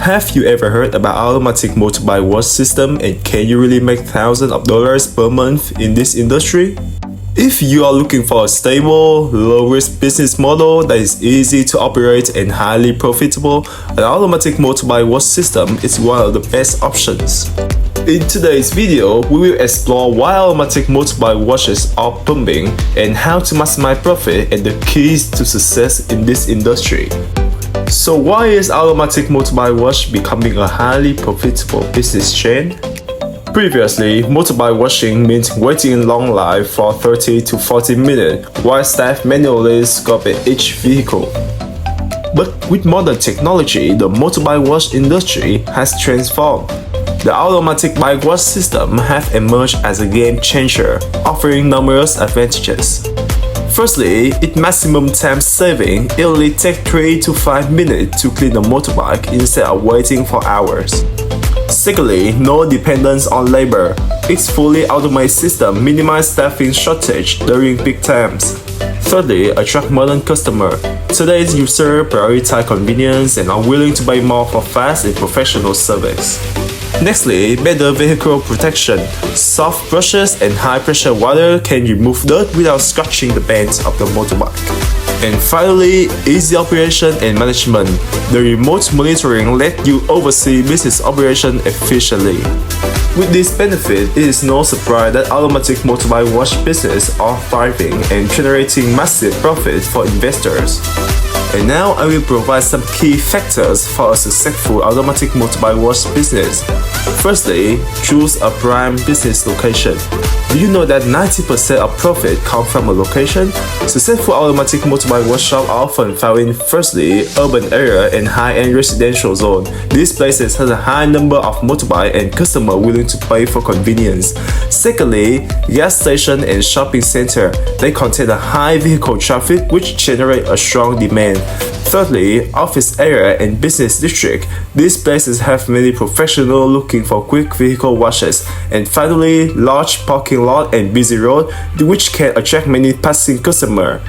Have you ever heard about Automatic Motorbike Wash system, and can you really make thousands of dollars per month in this industry? If you are looking for a stable, low-risk business model that is easy to operate and highly profitable, an Automatic Motorbike Wash system is one of the best options. In today's video, we will explore why automatic motorbike washes are booming and how to maximize profit and the keys to success in this industry. So why is automatic motorbike wash becoming a highly profitable business trend? Previously, motorbike washing meant waiting in long line for 30 to 40 minutes while staff manually scrub each vehicle. But with modern technology, the motorbike wash industry has transformed. The automatic bike wash system has emerged as a game changer, offering numerous advantages. Firstly, its maximum time saving. It only takes 3 to 5 minutes to clean a motorbike instead of waiting for hours. Secondly, no dependence on labor. Its fully automated system minimizes staffing shortage during peak times. Thirdly, attract modern customers. Today's users prioritize convenience and are willing to pay more for fast and professional service. Nextly, better vehicle protection. Soft brushes and high-pressure water can remove dirt without scratching the paint of the motorbike. And finally, easy operation and management. The remote monitoring lets you oversee business operation efficiently. With this benefit, it is no surprise that automatic motorbike wash business are thriving and generating massive profit for investors. And now I will provide some key factors for a successful automatic motorbike wash business. Firstly, choose a prime business location. Do you know that 90% of profit comes from a location? Successful automatic motorbike wash shops are often found in, firstly, urban area and high-end residential zone. These places have a high number of motorbike and customers willing to pay for convenience. Secondly, gas station and shopping center. They contain a high vehicle traffic which generate a strong demand. Thirdly, office area and business district. These places have many professionals looking for quick vehicle washes. And finally, large parking lot and busy road, which can attract many passing customers.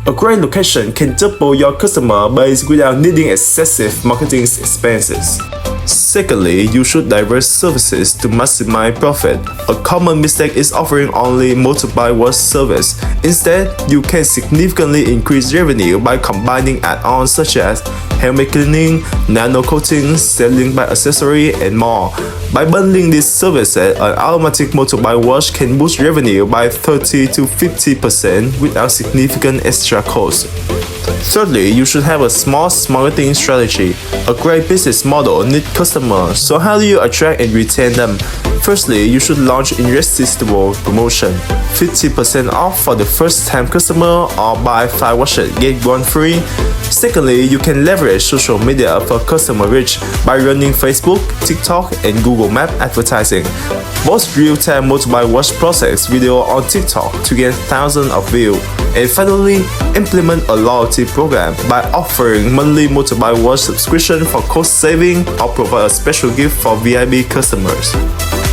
A great location can double your customer base without needing excessive marketing expenses. Secondly, you should diverse services to maximize profit. A common mistake is offering only motorbike wash service. Instead, you can significantly increase revenue by combining add-ons such as helmet cleaning, nano coating, selling bike accessory, and more. By bundling these services, an automatic motorbike wash can boost revenue by 30 to 50% without significant extra cost. Thirdly, you should have a smart marketing strategy. A great business model needs customers, so how do you attract and retain them? Firstly, you should launch irresistible promotion. 50% off for the first-time customer or buy 5 washes, get 1 free. Secondly, you can leverage social media for customer reach by running Facebook, TikTok, and Google Map advertising. Post real-time motorbike wash process video on TikTok to get thousands of views. And finally, implement a loyalty program by offering monthly motorbike wash subscription for cost saving or provide a special gift for VIP customers.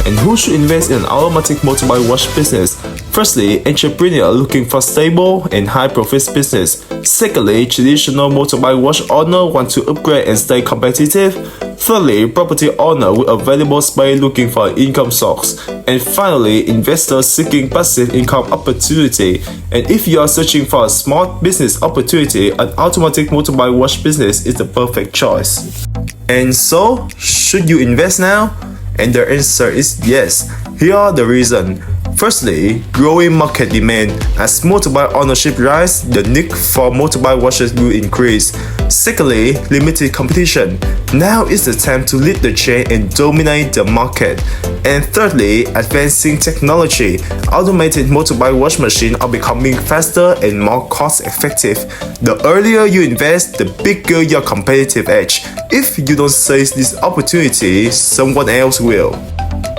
And who should invest in an automatic motorbike wash business? Firstly, entrepreneur looking for stable and high profit business. Secondly, traditional motorbike wash owner want to upgrade and stay competitive. Thirdly, property owner with available space looking for an income source. And finally, investors seeking passive income opportunity. And if you are searching for a smart business opportunity, an automatic motorbike wash business is the perfect choice. And so, should you invest now? And the answer is yes. Here are the reasons. Firstly, growing market demand. As motorbike ownership rises, the need for motorbike washes will increase. Secondly, limited competition. Now is the time to lead the chain and dominate the market. And thirdly, advancing technology. Automated motorbike wash machines are becoming faster and more cost-effective. The earlier you invest, the bigger your competitive edge. If you don't seize this opportunity, someone else will.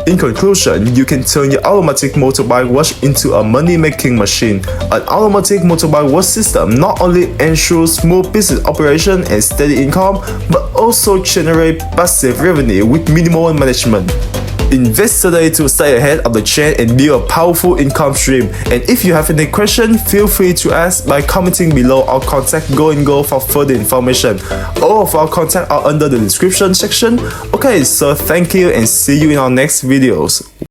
In conclusion, you can turn your automatic motorbike wash into a money-making machine. An automatic motorbike wash system not only ensures smooth business operation and steady income, but also generate passive revenue with minimal management. Invest today to stay ahead of the trend and build a powerful income stream. And if you have any question, feel free to ask by commenting below or contact Go&Go for further information. All of our contact are under the description section. Okay, so thank you and see you in our next videos.